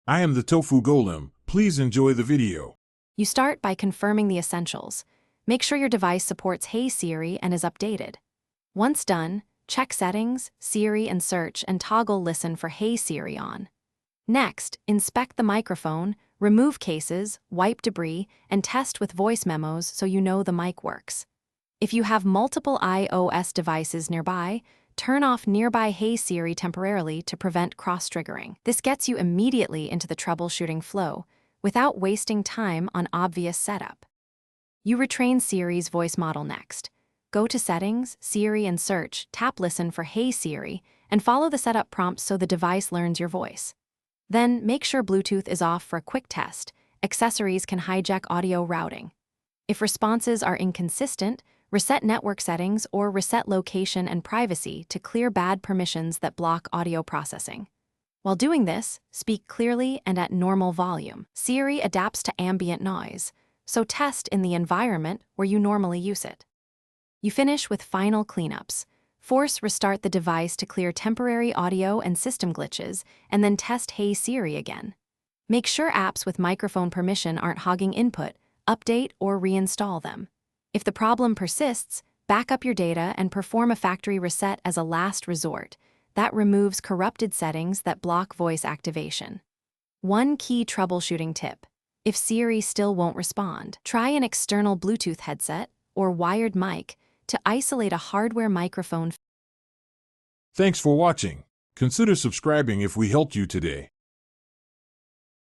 I am the Tofu Golem. Please enjoy the video. You start by confirming the essentials. Make sure your device supports Hey Siri and is updated. Once done, check Settings, Siri and Search and toggle Listen for Hey Siri on. Next, inspect the microphone, remove cases, wipe debris, and test with voice memos so you know the mic works. If you have multiple iOS devices nearby, turn off Nearby Hey Siri temporarily to prevent cross-triggering. This gets you immediately into the troubleshooting flow, without wasting time on obvious setup. You retrain Siri's voice model next. Go to Settings, Siri and Search, tap Listen for Hey Siri, and follow the setup prompts so the device learns your voice. Then, make sure Bluetooth is off for a quick test. Accessories can hijack audio routing. If responses are inconsistent, reset network settings or reset location and privacy to clear bad permissions that block audio processing. While doing this, speak clearly and at normal volume. Siri adapts to ambient noise, so test in the environment where you normally use it. You finish with final cleanups. Force restart the device to clear temporary audio and system glitches, and then test Hey Siri again. Make sure apps with microphone permission aren't hogging input, update or reinstall them. If the problem persists, back up your data and perform a factory reset as a last resort. That removes corrupted settings that block voice activation. One key troubleshooting tip: if Siri still won't respond, try an external Bluetooth headset or wired mic to isolate a hardware microphone. Thanks for watching. Consider subscribing if we helped you today.